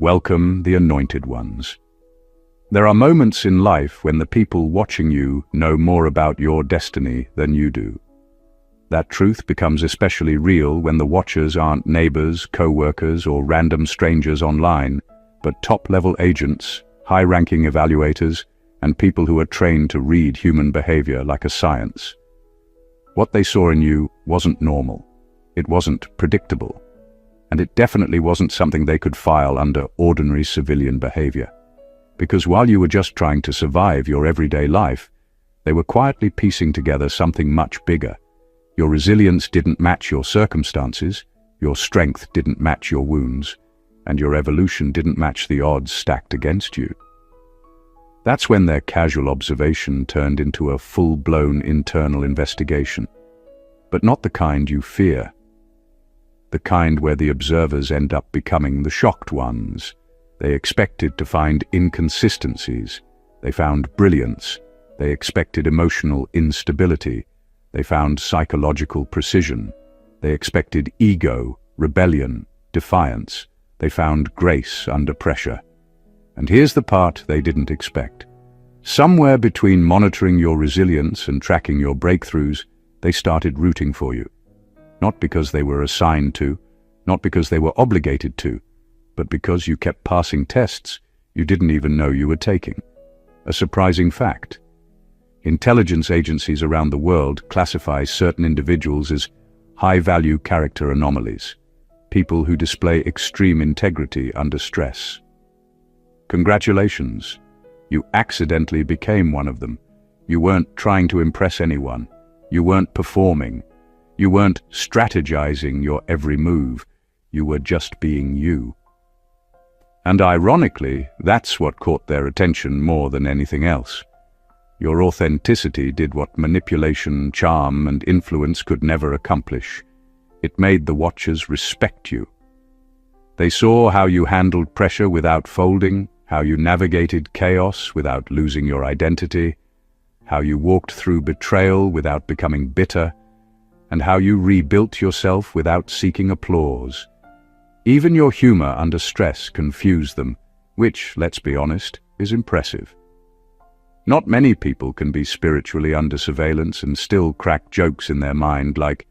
Welcome the anointed ones. There are moments in life when the people watching you know more about your destiny than you do. That truth becomes especially real when the watchers aren't neighbors, co-workers, or random strangers online, but top-level agents, high-ranking evaluators, and people who are trained to read human behavior like a science. What they saw in you wasn't normal. It wasn't predictable. And it definitely wasn't something they could file under ordinary civilian behavior. Because while you were just trying to survive your everyday life, they were quietly piecing together something much bigger. Your resilience didn't match your circumstances, your strength didn't match your wounds, and your evolution didn't match the odds stacked against you. That's when their casual observation turned into a full-blown internal investigation. But not the kind you fear. The kind where the observers end up becoming the shocked ones. They expected to find inconsistencies. They found brilliance. They expected emotional instability. They found psychological precision. They expected ego, rebellion, defiance. They found grace under pressure. And here's the part they didn't expect. Somewhere between monitoring your resilience and tracking your breakthroughs, they started rooting for you. Not because they were assigned to, not because they were obligated to, but because you kept passing tests you didn't even know you were taking. A surprising fact. Intelligence agencies around the world classify certain individuals as high-value character anomalies, people who display extreme integrity under stress. Congratulations, you accidentally became one of them. You weren't trying to impress anyone. You weren't performing. You weren't strategizing your every move. You were just being you. And ironically, that's what caught their attention more than anything else. Your authenticity did what manipulation, charm, and influence could never accomplish. It made the watchers respect you. They saw how you handled pressure without folding, how you navigated chaos without losing your identity, how you walked through betrayal without becoming bitter, and how you rebuilt yourself without seeking applause. Even your humor under stress confused them, which, let's be honest, is impressive. Not many people can be spiritually under surveillance and still crack jokes in their mind like,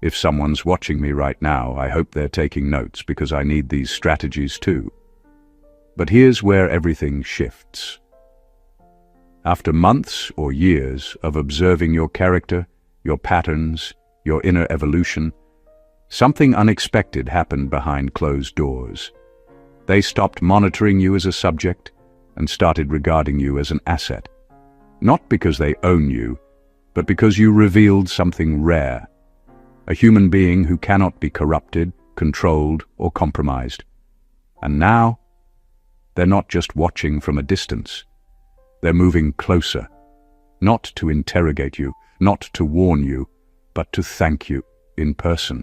if someone's watching me right now, I hope they're taking notes because I need these strategies too. But here's where everything shifts. After months or years of observing your character, your patterns, your inner evolution, something unexpected happened behind closed doors. They stopped monitoring you as a subject and started regarding you as an asset. Not because they own you, but because you revealed something rare. A human being who cannot be corrupted, controlled, or compromised. And now, they're not just watching from a distance. They're moving closer. Not to interrogate you, not to warn you, but to thank you in person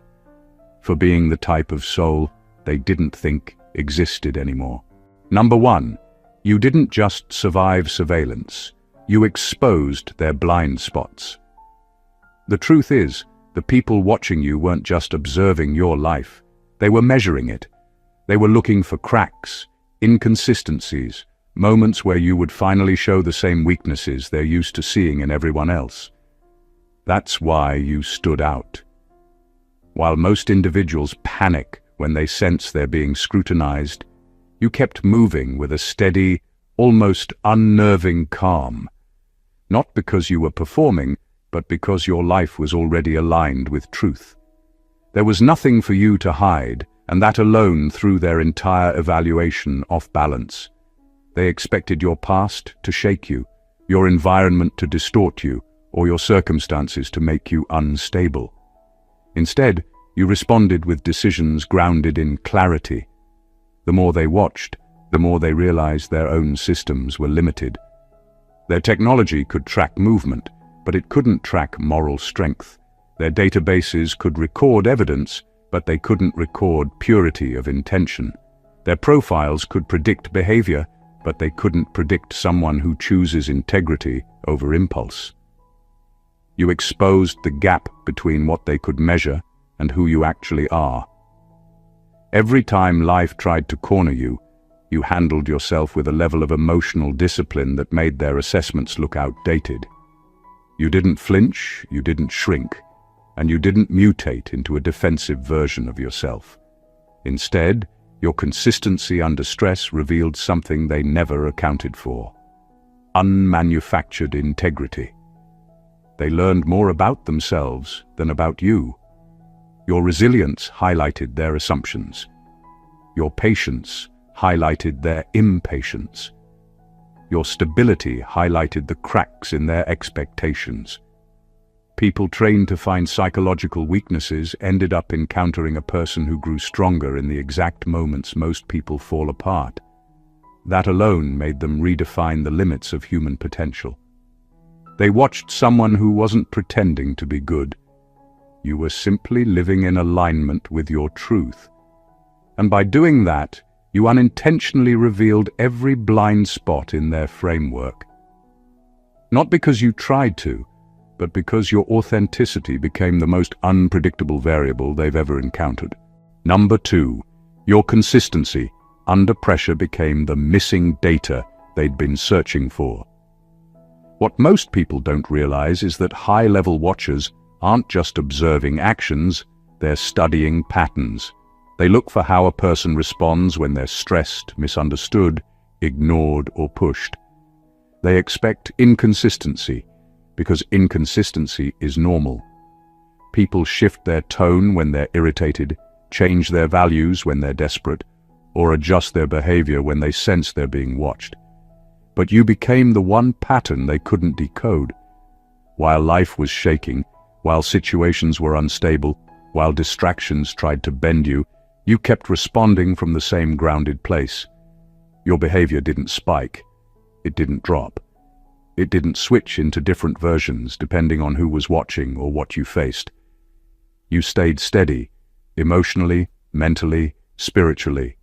for being the type of soul they didn't think existed anymore. Number one, you didn't just survive surveillance. You exposed their blind spots. The truth is, the people watching you weren't just observing your life. They were measuring it. They were looking for cracks, inconsistencies, moments where you would finally show the same weaknesses they're used to seeing in everyone else. That's why you stood out. While most individuals panic when they sense they're being scrutinized, you kept moving with a steady, almost unnerving calm. Not because you were performing, but because your life was already aligned with truth. There was nothing for you to hide, and that alone threw their entire evaluation off balance. They expected your past to shake you, your environment to distort you, or your circumstances to make you unstable. Instead, you responded with decisions grounded in clarity. The more they watched, the more they realized their own systems were limited. Their technology could track movement, but it couldn't track moral strength. Their databases could record evidence, but they couldn't record purity of intention. Their profiles could predict behavior, but they couldn't predict someone who chooses integrity over impulse. You exposed the gap between what they could measure and who you actually are. Every time life tried to corner you, You handled yourself with a level of emotional discipline that made their assessments look outdated. You didn't flinch, you didn't shrink, and you didn't mutate into a defensive version of yourself. Instead, your consistency under stress revealed something they never accounted for: unmanufactured integrity. They learned more about themselves than about you. Your resilience highlighted their assumptions. Your patience highlighted their impatience. Your stability highlighted the cracks in their expectations. People trained to find psychological weaknesses ended up encountering a person who grew stronger in the exact moments most people fall apart. That alone made them redefine the limits of human potential. They watched someone who wasn't pretending to be good. You were simply living in alignment with your truth. And by doing that, you unintentionally revealed every blind spot in their framework. Not because you tried to, but because your authenticity became the most unpredictable variable they've ever encountered. Number 2, your consistency under pressure became the missing data they'd been searching for. What most people don't realize is that high-level watchers aren't just observing actions, they're studying patterns. They look for how a person responds when they're stressed, misunderstood, ignored, or pushed. They expect inconsistency, because inconsistency is normal. People shift their tone when they're irritated, change their values when they're desperate, or adjust their behavior when they sense they're being watched. But you became the one pattern they couldn't decode. While life was shaking, while situations were unstable, while distractions tried to bend you, you kept responding from the same grounded place. Your behavior didn't spike. It didn't drop. It didn't switch into different versions depending on who was watching or what you faced. You stayed steady, emotionally, mentally, spiritually.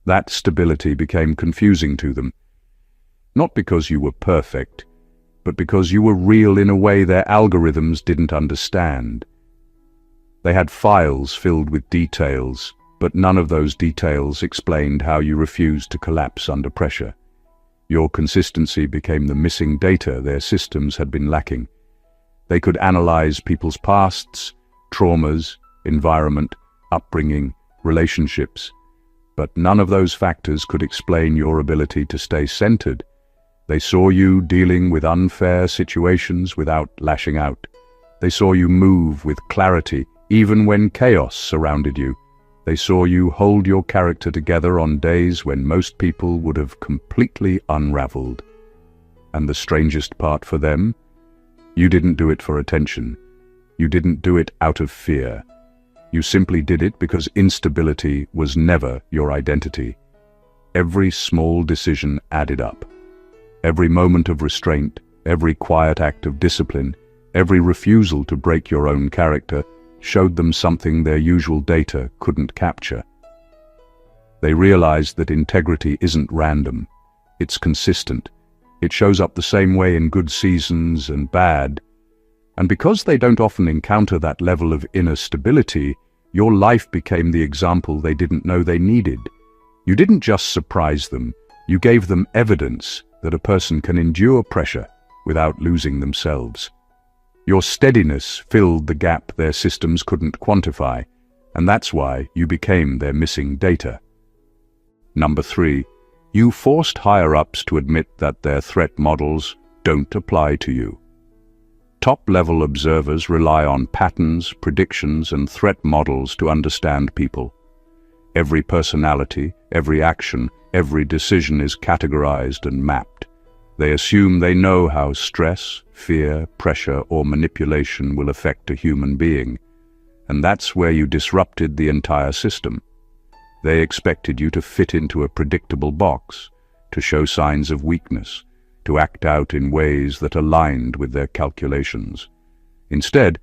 That stability became confusing to them. Not because you were perfect, but because you were real in a way their algorithms didn't understand. They had files filled with details, but none of those details explained how you refused to collapse under pressure. Your consistency became the missing data their systems had been lacking. They could analyze people's pasts, traumas, environment, upbringing, relationships, but none of those factors could explain your ability to stay centered. They saw you dealing with unfair situations without lashing out. They saw you move with clarity even when chaos surrounded you. They saw you hold your character together on days when most people would have completely unraveled. And the strangest part for them? You didn't do it for attention. You didn't do it out of fear. You simply did it because instability was never your identity. Every small decision added up. Every moment of restraint, every quiet act of discipline, every refusal to break your own character showed them something their usual data couldn't capture. They realized that integrity isn't random. It's consistent. It shows up the same way in good seasons and bad. And because they don't often encounter that level of inner stability, your life became the example they didn't know they needed. You didn't just surprise them, you gave them evidence that a person can endure pressure without losing themselves. Your steadiness filled the gap their systems couldn't quantify, and that's why you became their missing data. Number 3, you forced higher-ups to admit that their threat models don't apply to you. Top-level observers rely on patterns, predictions, and threat models to understand people. Every personality, every action, every decision is categorized and mapped. They assume they know how stress, fear, pressure, or manipulation will affect a human being. And that's where you disrupted the entire system. They expected you to fit into a predictable box, to show signs of weakness, to act out in ways that aligned with their calculations. Instead,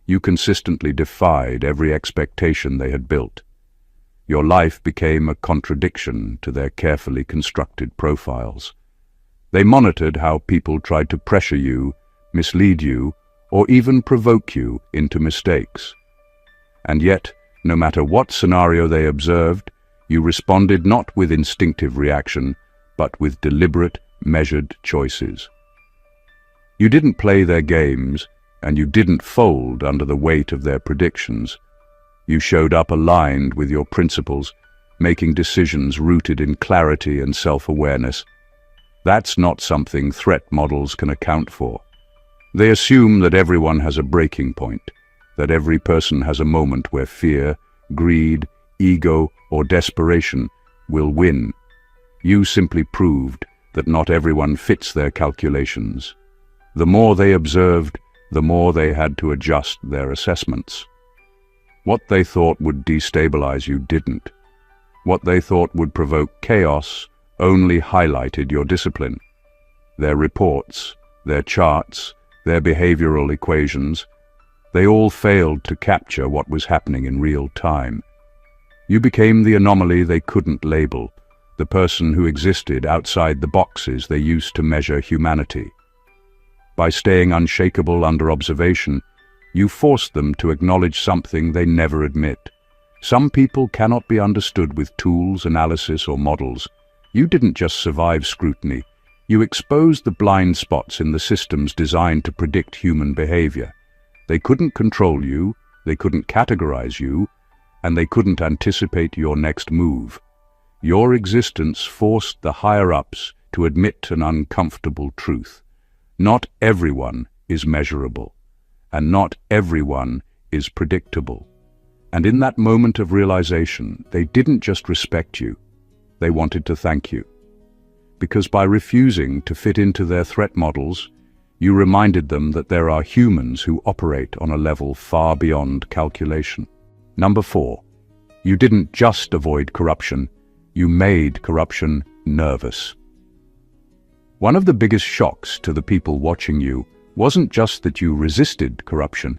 you consistently defied every expectation they had built. Your life became a contradiction to their carefully constructed profiles. They monitored how people tried to pressure you, mislead you, or even provoke you into mistakes. And yet, no matter what scenario they observed, You responded not with instinctive reaction, but with deliberate, measured choices. You didn't play their games, and you didn't fold under the weight of their predictions. You showed up aligned with your principles, making decisions rooted in clarity and self-awareness. That's not something threat models can account for. They assume that everyone has a breaking point, that every person has a moment where fear, greed, ego, or desperation will win. You simply proved that not everyone fits their calculations. The more they observed, the more they had to adjust their assessments. What they thought would destabilize you didn't. What they thought would provoke chaos only highlighted your discipline. Their reports, their charts, their behavioral equations, they all failed to capture what was happening in real time. You became the anomaly they couldn't label, the person who existed outside the boxes they used to measure humanity. By staying unshakable under observation, you forced them to acknowledge something they never admit. Some people cannot be understood with tools, analysis, or models. You didn't just survive scrutiny. You exposed the blind spots in the systems designed to predict human behavior. They couldn't control you, they couldn't categorize you, and they couldn't anticipate your next move. Your existence forced the higher-ups to admit an uncomfortable truth. Not everyone is measurable, and not everyone is predictable. And in that moment of realization, they didn't just respect you, they wanted to thank you. Because by refusing to fit into their threat models, you reminded them that there are humans who operate on a level far beyond calculation. Number 4, you didn't just avoid corruption, you made corruption nervous. One of the biggest shocks to the people watching you wasn't just that you resisted corruption,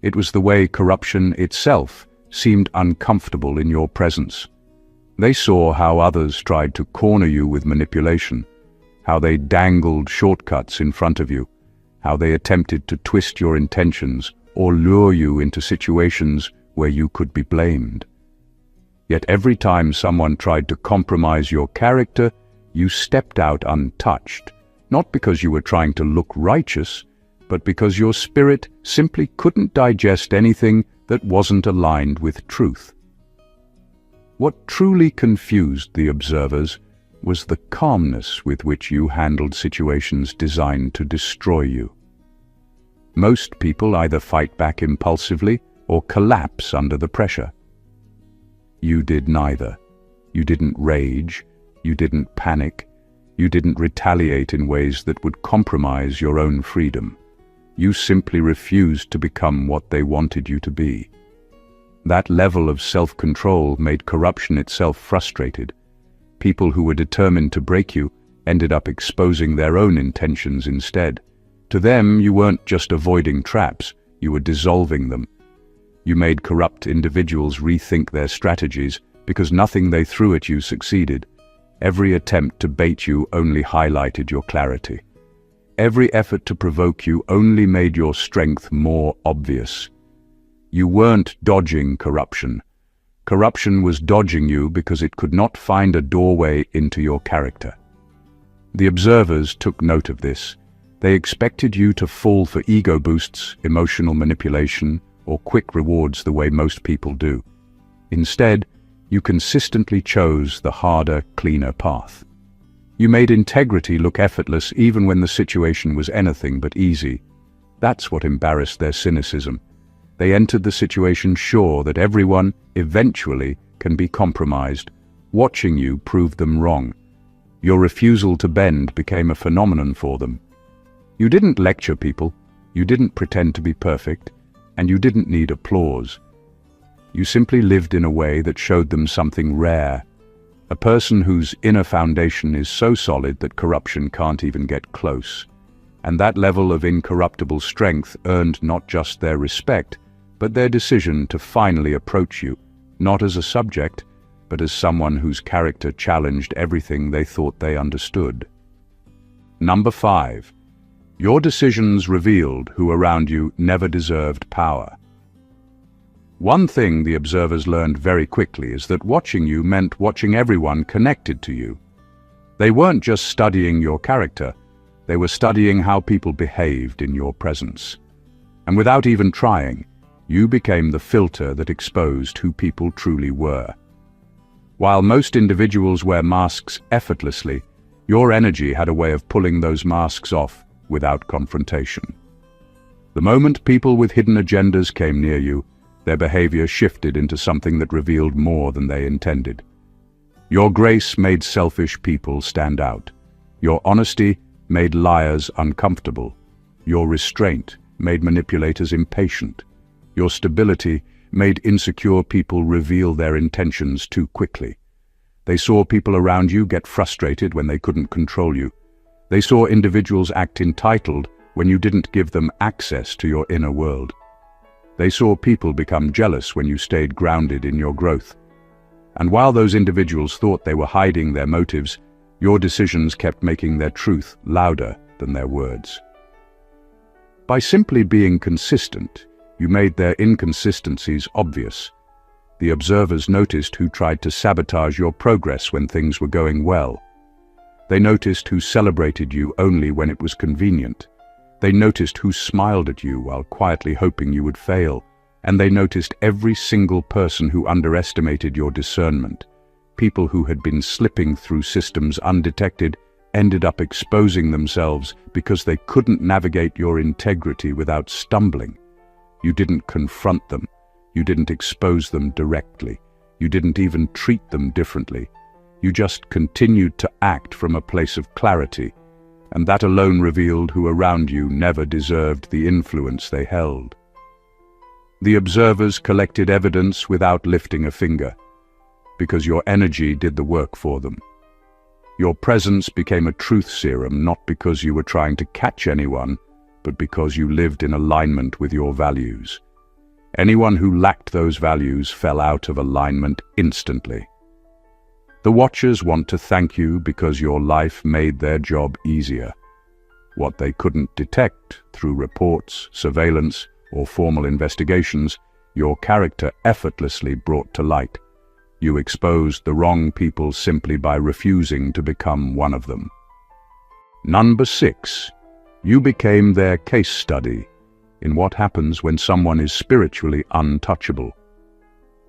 it was the way corruption itself seemed uncomfortable in your presence. They saw how others tried to corner you with manipulation, how they dangled shortcuts in front of you, how they attempted to twist your intentions or lure you into situations where you could be blamed. Yet every time someone tried to compromise your character, you stepped out untouched, not because you were trying to look righteous, but because your spirit simply couldn't digest anything that wasn't aligned with truth. What truly confused the observers was the calmness with which you handled situations designed to destroy you. Most people either fight back impulsively or collapse under the pressure. You did neither. You didn't rage, you didn't panic, you didn't retaliate in ways that would compromise your own freedom. You simply refused to become what they wanted you to be. That level of self-control made corruption itself frustrated. People who were determined to break you ended up exposing their own intentions instead. To them, you weren't just avoiding traps, you were dissolving them. You made corrupt individuals rethink their strategies because nothing they threw at you succeeded. Every attempt to bait you only highlighted your clarity. Every effort to provoke you only made your strength more obvious. You weren't dodging corruption. Corruption was dodging you because it could not find a doorway into your character. The observers took note of this. They expected you to fall for ego boosts, emotional manipulation, or quick rewards the way most people do. Instead, you consistently chose the harder, cleaner path. You made integrity look effortless even when the situation was anything but easy. That's what embarrassed their cynicism. They entered the situation sure that everyone, eventually, can be compromised. Watching you proved them wrong. Your refusal to bend became a phenomenon for them. You didn't lecture people, you didn't pretend to be perfect, and you didn't need applause. You simply lived in a way that showed them something rare. A person whose inner foundation is so solid that corruption can't even get close. And that level of incorruptible strength earned not just their respect, but their decision to finally approach you, not as a subject, but as someone whose character challenged everything they thought they understood. Number 5. Your decisions revealed who around you never deserved power. One thing the observers learned very quickly is that watching you meant watching everyone connected to you. They weren't just studying your character, they were studying how people behaved in your presence. And without even trying, you became the filter that exposed who people truly were. While most individuals wear masks effortlessly, your energy had a way of pulling those masks off without confrontation. The moment people with hidden agendas came near you, their behavior shifted into something that revealed more than they intended. Your grace made selfish people stand out. Your honesty made liars uncomfortable. Your restraint made manipulators impatient. Your stability made insecure people reveal their intentions too quickly. They saw people around you get frustrated when they couldn't control you. They saw individuals act entitled when you didn't give them access to your inner world. They saw people become jealous when you stayed grounded in your growth. And while those individuals thought they were hiding their motives, your decisions kept making their truth louder than their words. By simply being consistent, you made their inconsistencies obvious. The observers noticed who tried to sabotage your progress when things were going well. They noticed who celebrated you only when it was convenient. They noticed who smiled at you while quietly hoping you would fail. And they noticed every single person who underestimated your discernment. People who had been slipping through systems undetected ended up exposing themselves because they couldn't navigate your integrity without stumbling. You didn't confront them. You didn't expose them directly. You didn't even treat them differently. You just continued to act from a place of clarity, and that alone revealed who around you never deserved the influence they held. The observers collected evidence without lifting a finger, because your energy did the work for them. Your presence became a truth serum not because you were trying to catch anyone, but because you lived in alignment with your values. Anyone who lacked those values fell out of alignment instantly. The Watchers want to thank you because your life made their job easier. What they couldn't detect through reports, surveillance, or formal investigations, your character effortlessly brought to light. You exposed the wrong people simply by refusing to become one of them. Number 6. You became their case study in what happens when someone is spiritually untouchable.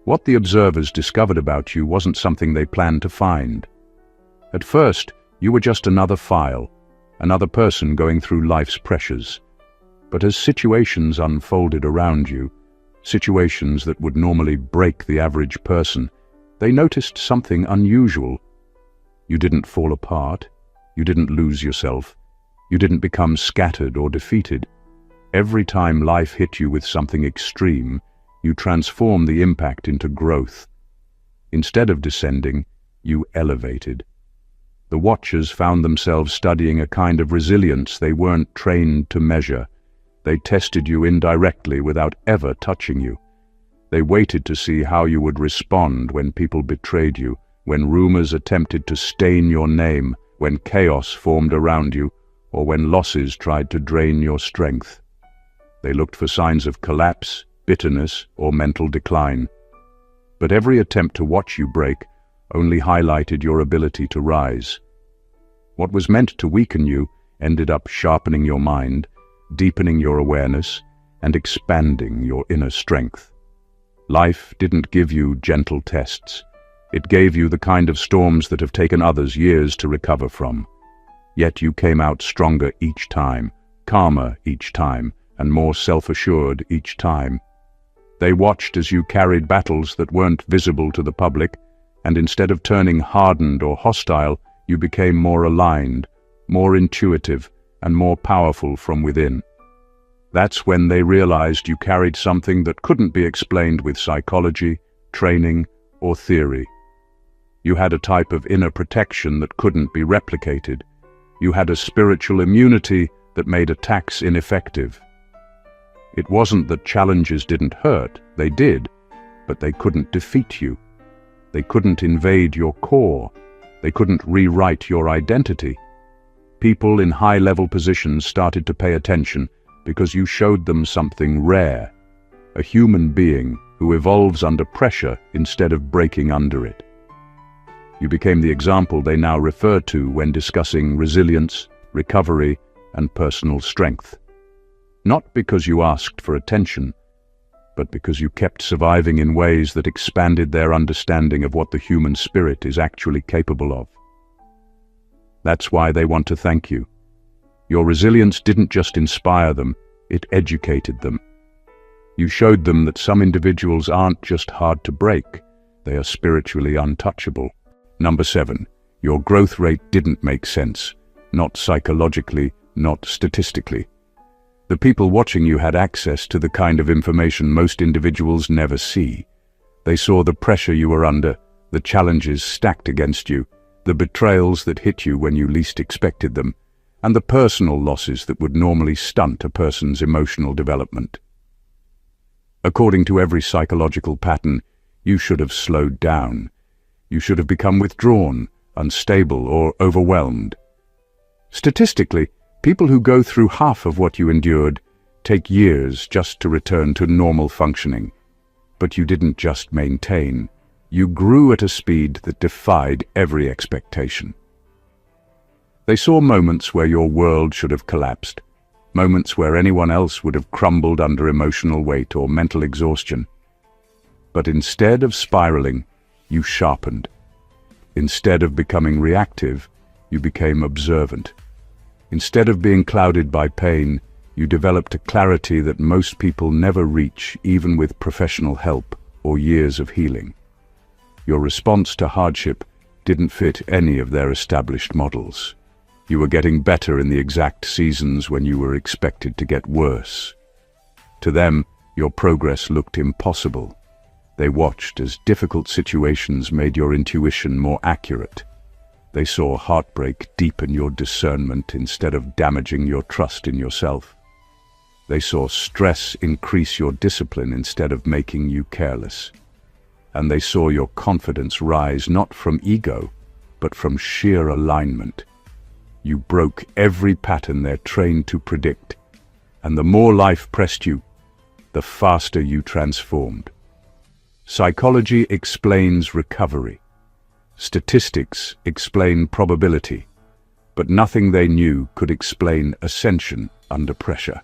What the observers discovered about you wasn't something they planned to find. At first, you were just another file, another person going through life's pressures. But as situations unfolded around you, situations that would normally break the average person, they noticed something unusual. You didn't fall apart. You didn't lose yourself. You didn't become scattered or defeated. Every time life hit you with something extreme, you transformed the impact into growth. Instead of descending, you elevated. The Watchers found themselves studying a kind of resilience they weren't trained to measure. They tested you indirectly without ever touching you. They waited to see how you would respond when people betrayed you, when rumors attempted to stain your name, when chaos formed around you, or when losses tried to drain your strength. They looked for signs of collapse, bitterness, or mental decline. But every attempt to watch you break only highlighted your ability to rise. What was meant to weaken you ended up sharpening your mind, deepening your awareness, and expanding your inner strength. Life didn't give you gentle tests. It gave you the kind of storms that have taken others years to recover from. Yet you came out stronger each time, calmer each time, and more self-assured each time. They watched as you carried battles that weren't visible to the public, and instead of turning hardened or hostile, you became more aligned, more intuitive, and more powerful from within. That's when they realized you carried something that couldn't be explained with psychology, training, or theory. You had a type of inner protection that couldn't be replicated. You had a spiritual immunity that made attacks ineffective. It wasn't that challenges didn't hurt, they did, but they couldn't defeat you. They couldn't invade your core. They couldn't rewrite your identity. People in high-level positions started to pay attention because you showed them something rare, a human being who who evolves under pressure instead of breaking under it. You became the example they now refer to when discussing resilience, recovery, and personal strength. Not because you asked for attention, but because you kept surviving in ways that expanded their understanding of what the human spirit is actually capable of. That's why they want to thank you. Your resilience didn't just inspire them, it educated them. You showed them that some individuals aren't just hard to break, they are spiritually untouchable. Number 7, your growth rate didn't make sense, not psychologically, not statistically. The people watching you had access to the kind of information most individuals never see. They saw the pressure you were under, the challenges stacked against you, the betrayals that hit you when you least expected them, and the personal losses that would normally stunt a person's emotional development. According to every psychological pattern, you should have slowed down. You should have become withdrawn, unstable, or overwhelmed. Statistically, people who go through half of what you endured take years just to return to normal functioning. But you didn't just maintain. You grew at a speed that defied every expectation. They saw moments where your world should have collapsed, moments where anyone else would have crumbled under emotional weight or mental exhaustion. But instead of spiraling, you sharpened. Instead of becoming reactive, you became observant. Instead of being clouded by pain, you developed a clarity that most people never reach, even with professional help or years of healing. Your response to hardship didn't fit any of their established models. You were getting better in the exact seasons when you were expected to get worse. To them, your progress looked impossible. They watched as difficult situations made your intuition more accurate. They saw heartbreak deepen your discernment instead of damaging your trust in yourself. They saw stress increase your discipline instead of making you careless. And they saw your confidence rise not from ego, but from sheer alignment. You broke every pattern they're trained to predict, and the more life pressed you, the faster you transformed. Psychology explains recovery. Statistics explain probability, but nothing they knew could explain ascension under pressure.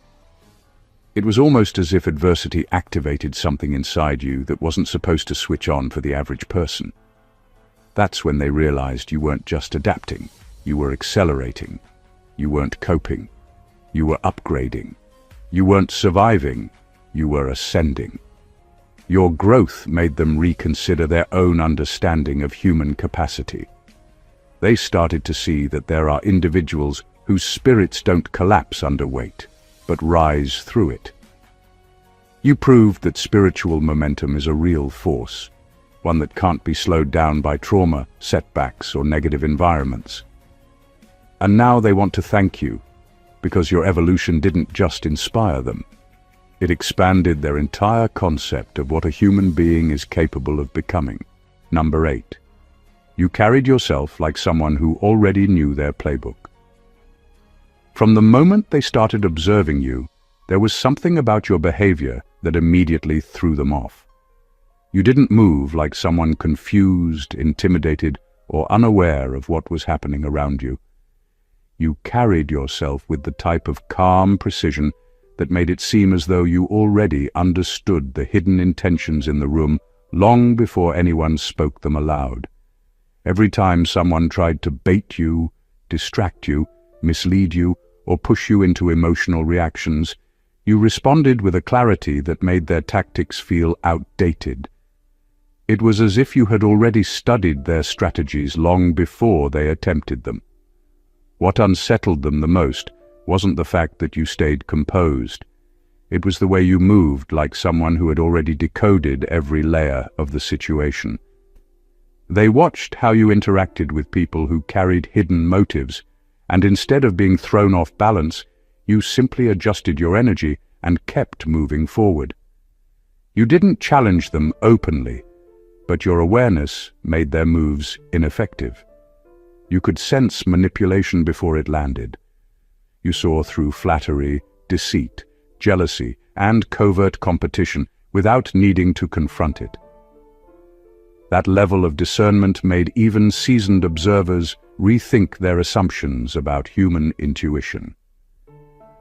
It was almost as if adversity activated something inside you that wasn't supposed to switch on for the average person. That's when they realized you weren't just adapting, you were accelerating. You weren't coping, you were upgrading. You weren't surviving, you were ascending. Your growth made them reconsider their own understanding of human capacity. They started to see that there are individuals whose spirits don't collapse under weight, but rise through it. You proved that spiritual momentum is a real force, one that can't be slowed down by trauma, setbacks, or negative environments. And now they want to thank you, because your evolution didn't just inspire them. It expanded their entire concept of what a human being is capable of becoming. Number 8. You carried yourself like someone who already knew their playbook. From the moment they started observing you, there was something about your behavior that immediately threw them off. You didn't move like someone confused, intimidated, or unaware of what was happening around you. You carried yourself with the type of calm precision that made it seem as though you already understood the hidden intentions in the room long before anyone spoke them aloud. Every time someone tried to bait you, distract you, mislead you, or push you into emotional reactions, you responded with a clarity that made their tactics feel outdated. It was as if you had already studied their strategies long before they attempted them. What unsettled them the most wasn't the fact that you stayed composed. It was the way you moved like someone who had already decoded every layer of the situation. They watched how you interacted with people who carried hidden motives, and instead of being thrown off balance, you simply adjusted your energy and kept moving forward. You didn't challenge them openly, but your awareness made their moves ineffective. You could sense manipulation before it landed. You saw through flattery, deceit, jealousy, and covert competition without needing to confront it. That level of discernment made even seasoned observers rethink their assumptions about human intuition.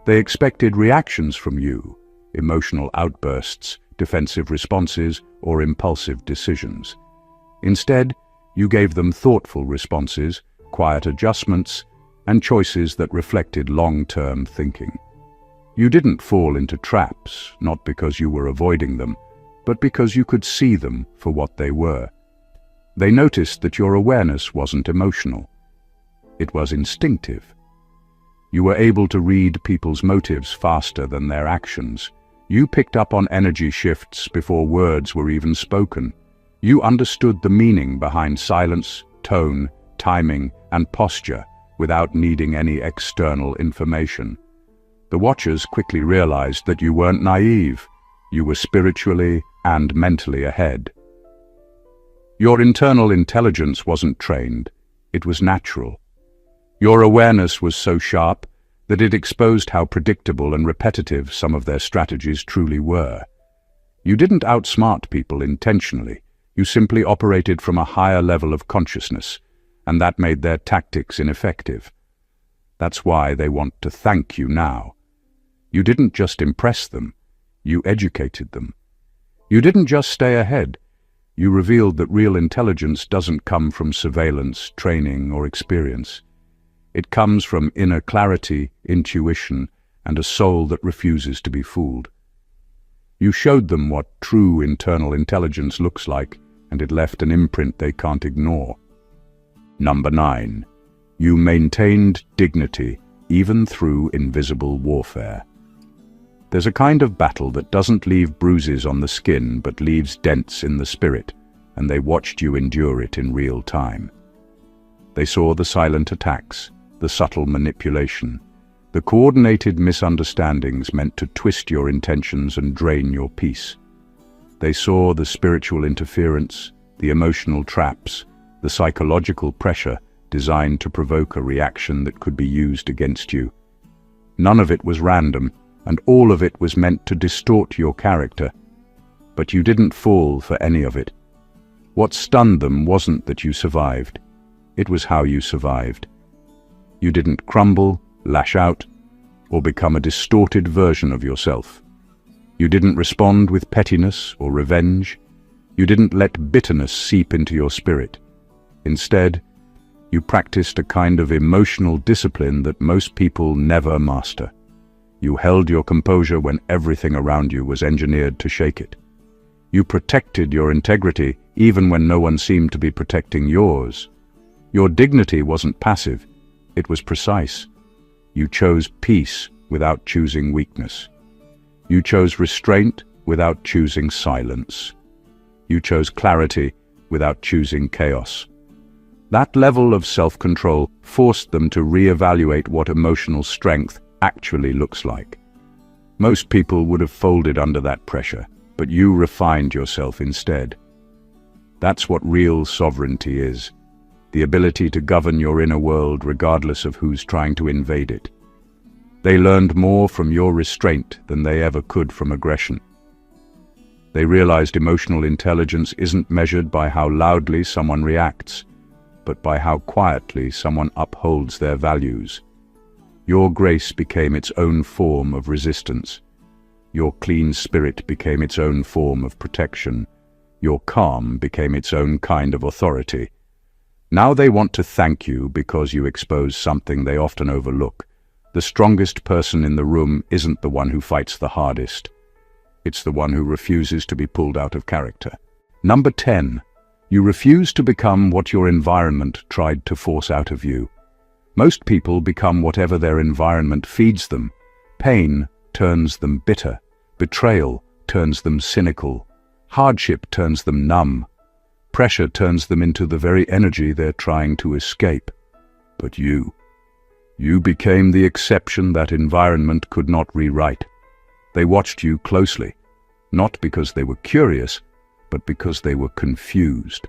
They expected reactions from you, emotional outbursts, defensive responses, or impulsive decisions. Instead, you gave them thoughtful responses, quiet adjustments, and choices that reflected long-term thinking. You didn't fall into traps, not because you were avoiding them, but because you could see them for what they were. They noticed that your awareness wasn't emotional. It was instinctive. You were able to read people's motives faster than their actions. You picked up on energy shifts before words were even spoken. You understood the meaning behind silence, tone, timing, and posture without needing any external information. The watchers quickly realized that you weren't naive. You were spiritually and mentally ahead. Your internal intelligence wasn't trained. It was natural. Your awareness was so sharp that it exposed how predictable and repetitive some of their strategies truly were. You didn't outsmart people intentionally. You simply operated from a higher level of consciousness, and that made their tactics ineffective. That's why they want to thank you now. You didn't just impress them, you educated them. You didn't just stay ahead. You revealed that real intelligence doesn't come from surveillance, training, or experience. It comes from inner clarity, intuition, and a soul that refuses to be fooled. You showed them what true internal intelligence looks like, and it left an imprint they can't ignore. Number 9. You maintained dignity even through invisible warfare. There's a kind of battle that doesn't leave bruises on the skin but leaves dents in the spirit, and they watched you endure it in real time. They saw the silent attacks, the subtle manipulation, the coordinated misunderstandings meant to twist your intentions and drain your peace. They saw the spiritual interference, the emotional traps, the psychological pressure designed to provoke a reaction that could be used against you. None of it was random, and all of it was meant to distort your character. But you didn't fall for any of it. What stunned them wasn't that you survived. It was how you survived. You didn't crumble, lash out, or become a distorted version of yourself. You didn't respond with pettiness or revenge. You didn't let bitterness seep into your spirit. Instead, you practiced a kind of emotional discipline that most people never master. You held your composure when everything around you was engineered to shake it. You protected your integrity even when no one seemed to be protecting yours. Your dignity wasn't passive, it was precise. You chose peace without choosing weakness. You chose restraint without choosing silence. You chose clarity without choosing chaos. That level of self-control forced them to reevaluate what emotional strength actually looks like. Most people would have folded under that pressure, but you refined yourself instead. That's what real sovereignty is, the ability to govern your inner world regardless of who's trying to invade it. They learned more from your restraint than they ever could from aggression. They realized emotional intelligence isn't measured by how loudly someone reacts, but by how quietly someone upholds their values. Your grace became its own form of resistance. Your clean spirit became its own form of protection. Your calm became its own kind of authority. Now they want to thank you because you expose something they often overlook. The strongest person in the room isn't the one who fights the hardest. It's the one who refuses to be pulled out of character. Number 10. You refuse to become what your environment tried to force out of you. Most people become whatever their environment feeds them. Pain turns them bitter. Betrayal turns them cynical. Hardship turns them numb. Pressure turns them into the very energy they're trying to escape. But you became the exception that environment could not rewrite. They watched you closely, not because they were curious, but because they were confused.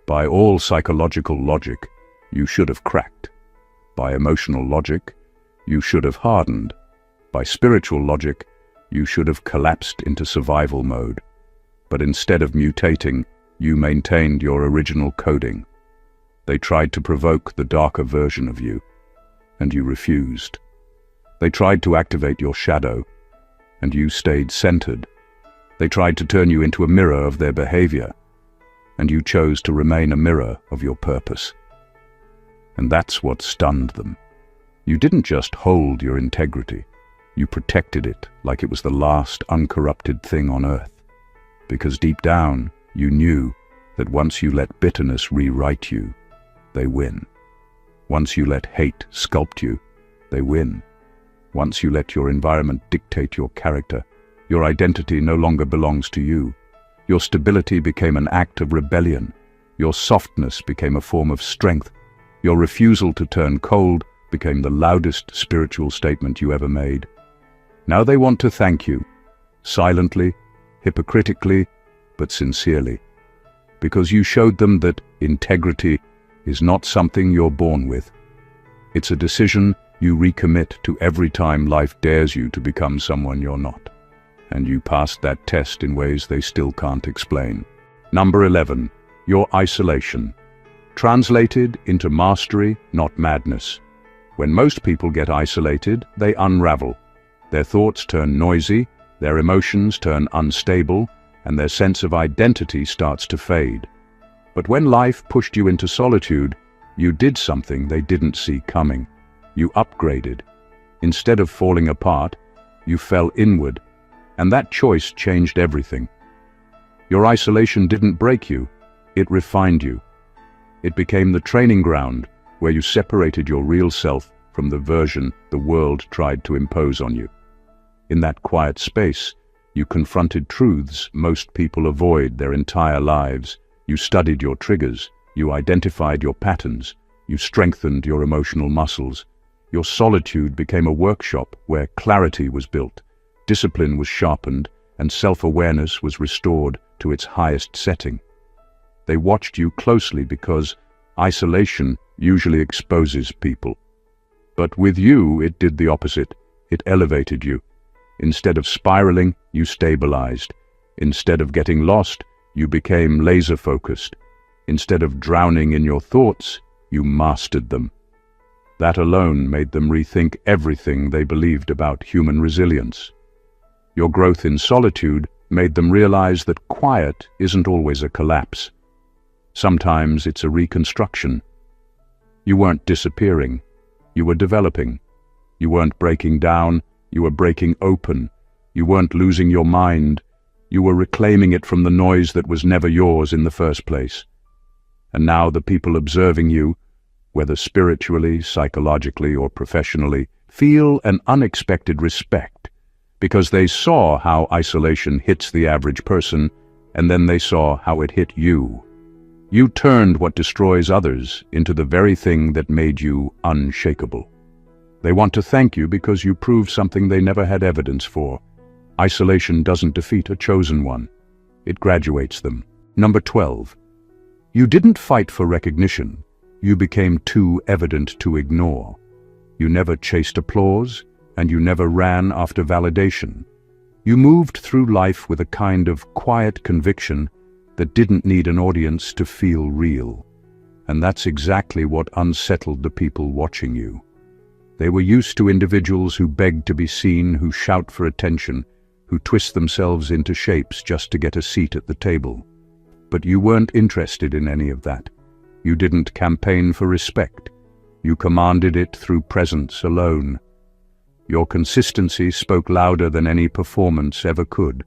By all psychological logic, you should have cracked. By emotional logic, you should have hardened. By spiritual logic, you should have collapsed into survival mode. But instead of mutating, you maintained your original coding. They tried to provoke the darker version of you, and you refused. They tried to activate your shadow, and you stayed centered. They tried to turn you into a mirror of their behavior, and you chose to remain a mirror of your purpose. And that's what stunned them. You didn't just hold your integrity, you protected it like it was the last uncorrupted thing on earth. Because deep down, you knew that once you let bitterness rewrite you, they win. Once you let hate sculpt you, they win. Once you let your environment dictate your character, your identity no longer belongs to you. Your stability became an act of rebellion. Your softness became a form of strength. Your refusal to turn cold became the loudest spiritual statement you ever made. Now they want to thank you, silently, hypocritically, but sincerely, because you showed them that integrity is not something you're born with. It's a decision you recommit to every time life dares you to become someone you're not. And you passed that test in ways they still can't explain. Number 11, your isolation. Translated into mastery, not madness. When most people get isolated, they unravel. Their thoughts turn noisy, their emotions turn unstable, and their sense of identity starts to fade. But when life pushed you into solitude, you did something they didn't see coming. You upgraded. Instead of falling apart, you fell inward, and that choice changed everything. Your isolation didn't break you, it refined you. It became the training ground where you separated your real self from the version the world tried to impose on you. In that quiet space, you confronted truths most people avoid their entire lives. You studied your triggers, you identified your patterns, you strengthened your emotional muscles. Your solitude became a workshop where clarity was built, discipline was sharpened, and self-awareness was restored to its highest setting. They watched you closely because isolation usually exposes people. But with you, it did the opposite. It elevated you. Instead of spiraling, you stabilized. Instead of getting lost, you became laser-focused. Instead of drowning in your thoughts, you mastered them. That alone made them rethink everything they believed about human resilience. Your growth in solitude made them realize that quiet isn't always a collapse. Sometimes it's a reconstruction. You weren't disappearing. You were developing. You weren't breaking down. You were breaking open. You weren't losing your mind. You were reclaiming it from the noise that was never yours in the first place. And now the people observing you, whether spiritually, psychologically, or professionally, feel an unexpected respect, because they saw how isolation hits the average person, and then they saw how it hit you. You turned what destroys others into the very thing that made you unshakable. They want to thank you because you proved something they never had evidence for. Isolation doesn't defeat a chosen one. It graduates them. Number 12. You didn't fight for recognition. You became too evident to ignore. You never chased applause, and you never ran after validation. You moved through life with a kind of quiet conviction that didn't need an audience to feel real. And that's exactly what unsettled the people watching you. They were used to individuals who beg to be seen, who shout for attention, who twist themselves into shapes just to get a seat at the table. But you weren't interested in any of that. You didn't campaign for respect. You commanded it through presence alone. Your consistency spoke louder than any performance ever could.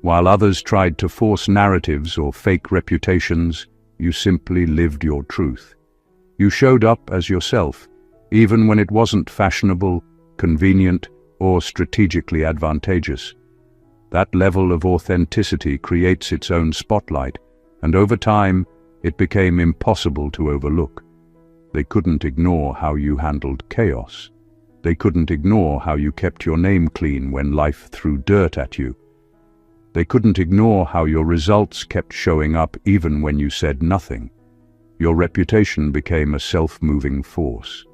While others tried to force narratives or fake reputations, you simply lived your truth. You showed up as yourself, even when it wasn't fashionable, convenient, or strategically advantageous. That level of authenticity creates its own spotlight, and over time, it became impossible to overlook. They couldn't ignore how you handled chaos. They couldn't ignore how you kept your name clean when life threw dirt at you. They couldn't ignore how your results kept showing up even when you said nothing. Your reputation became a self-moving force.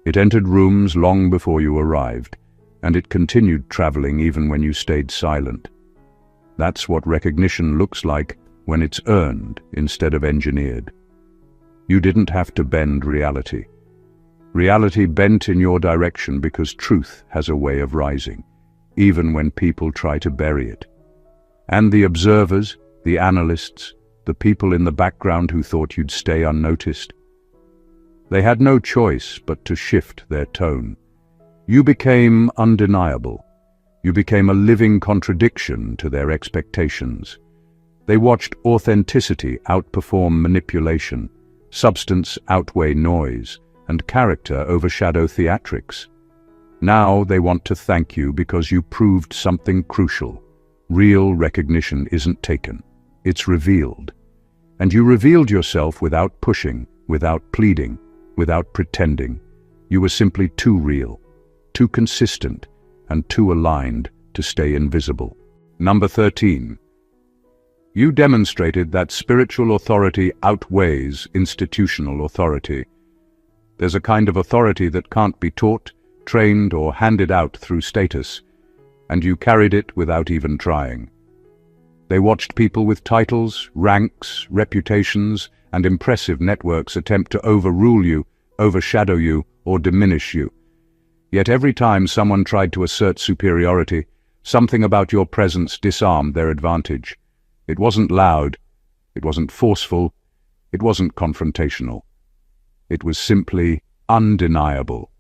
It entered rooms long before you arrived, and it continued traveling even when you stayed silent. That's what recognition looks like when it's earned instead of engineered. You didn't have to bend reality. Reality bent in your direction because truth has a way of rising, even when people try to bury it. And the observers, the analysts, the people in the background who thought you'd stay unnoticed, they had no choice but to shift their tone. You became undeniable. You became a living contradiction to their expectations. They watched authenticity outperform manipulation, substance outweigh noise, and character overshadow theatrics. Now they want to thank you because you proved something crucial. Real recognition isn't taken, it's revealed. And you revealed yourself without pushing, without pleading, without pretending. You were simply too real, too consistent, and too aligned to stay invisible. Number 13. You demonstrated that spiritual authority outweighs institutional authority. There's a kind of authority that can't be taught, trained, or handed out through status, and you carried it without even trying. They watched people with titles, ranks, reputations, and impressive networks attempt to overrule you, overshadow you, or diminish you. Yet every time someone tried to assert superiority, something about your presence disarmed their advantage. It wasn't loud, it wasn't forceful, it wasn't confrontational. It was simply undeniable.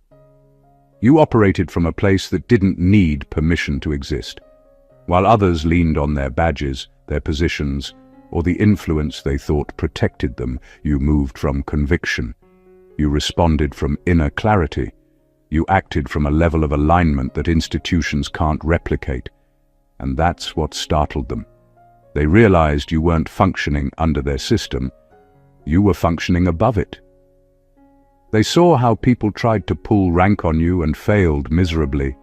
You operated from a place that didn't need permission to exist. While others leaned on their badges, their positions, or the influence they thought protected them, you moved from conviction. You responded from inner clarity. You acted from a level of alignment that institutions can't replicate. And that's what startled them. They realized you weren't functioning under their system. You were functioning above it. They saw how people tried to pull rank on you and failed miserably.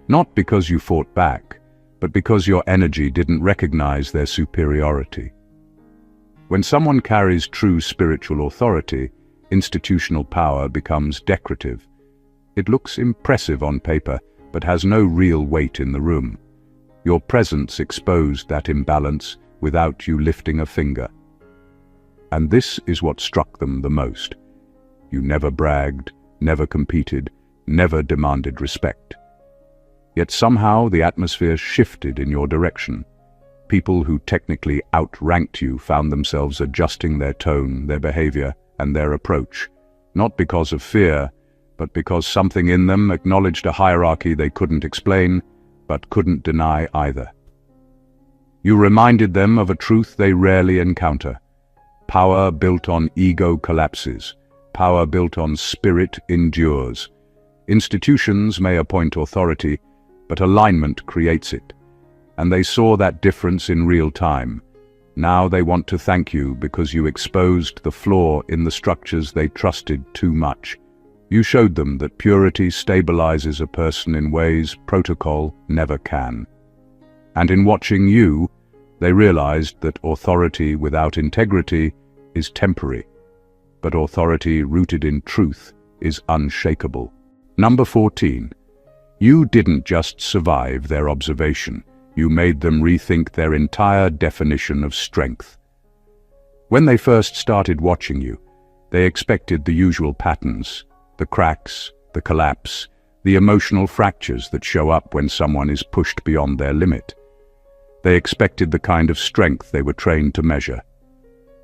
Not because you fought back, but because your energy didn't recognize their superiority. When someone carries true spiritual authority, institutional power becomes decorative. It looks impressive on paper, but has no real weight in the room. Your presence exposed that imbalance without you lifting a finger. And this is what struck them the most. You never bragged, never competed, never demanded respect. Yet somehow the atmosphere shifted in your direction. People who technically outranked you found themselves adjusting their tone, their behavior, and their approach, not because of fear, but because something in them acknowledged a hierarchy they couldn't explain, but couldn't deny either. You reminded them of a truth they rarely encounter. Power built on ego collapses. Power built on spirit endures. Institutions may appoint authority, but alignment creates it. And they saw that difference in real time. Now they want to thank you because you exposed the flaw in the structures they trusted too much. You showed them that purity stabilizes a person in ways protocol never can. And in watching you, they realized that authority without integrity is temporary, but authority rooted in truth is unshakable. Number 14. You didn't just survive their observation, you made them rethink their entire definition of strength. When they first started watching you, they expected the usual patterns, the cracks, the collapse, the emotional fractures that show up when someone is pushed beyond their limit. They expected the kind of strength they were trained to measure: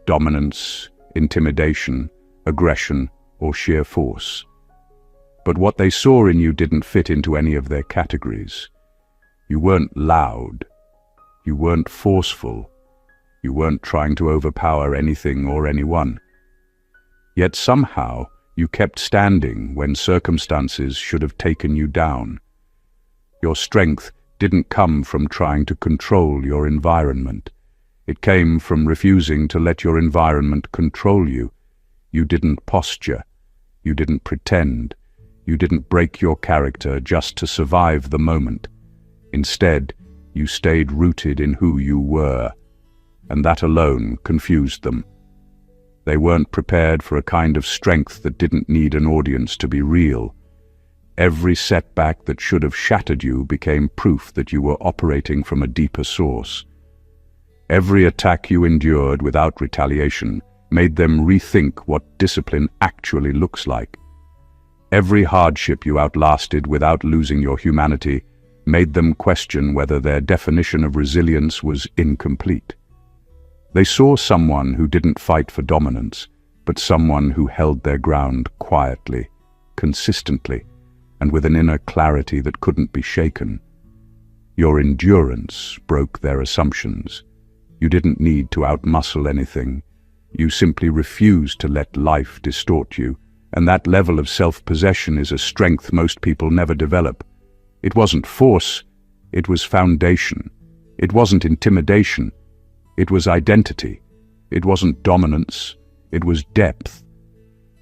dominance, intimidation, aggression, or sheer force. But what they saw in you didn't fit into any of their categories. You weren't loud. You weren't forceful. You weren't trying to overpower anything or anyone. Yet somehow, you kept standing when circumstances should have taken you down. Your strength didn't come from trying to control your environment. It came from refusing to let your environment control you. You didn't posture. You didn't pretend. You didn't break your character just to survive the moment. Instead, you stayed rooted in who you were, and that alone confused them. They weren't prepared for a kind of strength that didn't need an audience to be real. Every setback that should have shattered you became proof that you were operating from a deeper source. Every attack you endured without retaliation made them rethink what discipline actually looks like. Every hardship you outlasted without losing your humanity made them question whether their definition of resilience was incomplete. They saw someone who didn't fight for dominance, but someone who held their ground quietly, consistently, and with an inner clarity that couldn't be shaken. Your endurance broke their assumptions. You didn't need to outmuscle anything. You simply refused to let life distort you, and that level of self-possession is a strength most people never develop. It wasn't force, it was foundation. It wasn't intimidation, it was identity. It wasn't dominance, it was depth.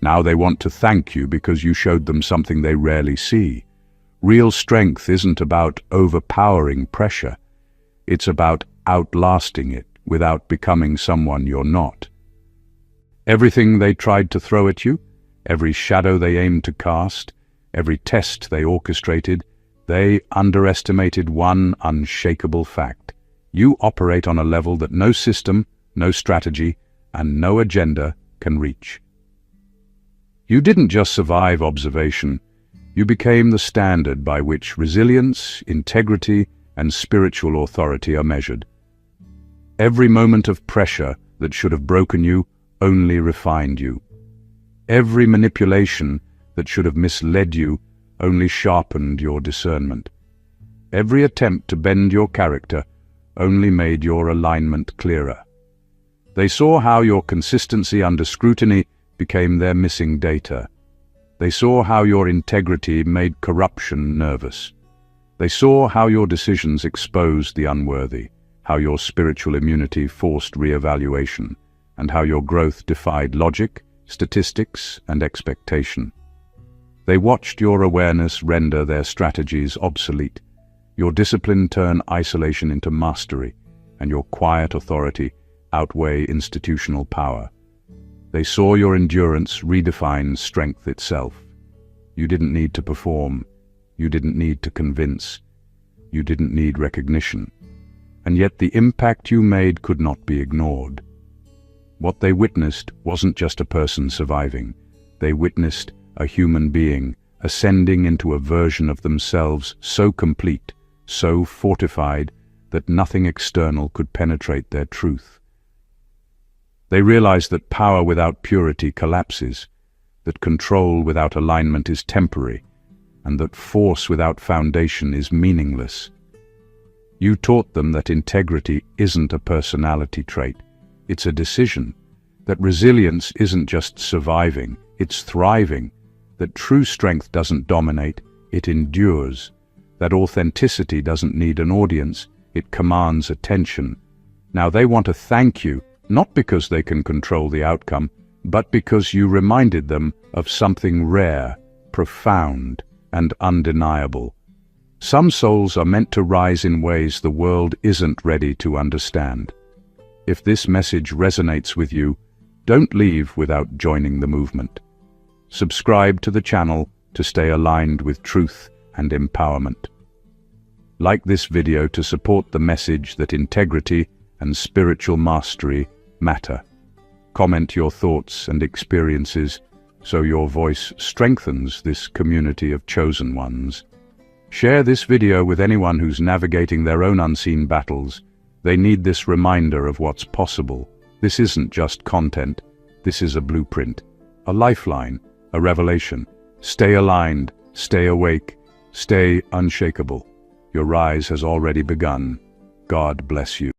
Now they want to thank you because you showed them something they rarely see. Real strength isn't about overpowering pressure. It's about outlasting it without becoming someone you're not. Everything they tried to throw at you, every shadow they aimed to cast, every test they orchestrated, they underestimated one unshakable fact. You operate on a level that no system, no strategy, and no agenda can reach. You didn't just survive observation, you became the standard by which resilience, integrity, and spiritual authority are measured. Every moment of pressure that should have broken you only refined you. Every manipulation that should have misled you only sharpened your discernment. Every attempt to bend your character only made your alignment clearer. They saw how your consistency under scrutiny became their missing data. They saw how your integrity made corruption nervous. They saw how your decisions exposed the unworthy, how your spiritual immunity forced re-evaluation, and how your growth defied logic, statistics, and expectation. They watched your awareness render their strategies obsolete, your discipline turn isolation into mastery, and your quiet authority outweigh institutional power. They saw your endurance redefine strength itself. You didn't need to perform. You didn't need to convince. You didn't need recognition. And yet the impact you made could not be ignored. What they witnessed wasn't just a person surviving. They witnessed a human being ascending into a version of themselves so complete, so fortified, that nothing external could penetrate their truth. They realized that power without purity collapses, that control without alignment is temporary, and that force without foundation is meaningless. You taught them that integrity isn't a personality trait, it's a decision, that resilience isn't just surviving, it's thriving, that true strength doesn't dominate, it endures, that authenticity doesn't need an audience, it commands attention. Now they want to thank you, not because they can control the outcome, but because you reminded them of something rare, profound, and undeniable. Some souls are meant to rise in ways the world isn't ready to understand. If this message resonates with you, don't leave without joining the movement. Subscribe to the channel to stay aligned with truth and empowerment. Like this video to support the message that integrity and spiritual mastery matter. Comment your thoughts and experiences so your voice strengthens this community of chosen ones. Share this video with anyone who's navigating their own unseen battles. They need this reminder of what's possible. This isn't just content. This is a blueprint, a lifeline, a revelation. Stay aligned, stay awake, stay unshakable. Your rise has already begun. God bless you.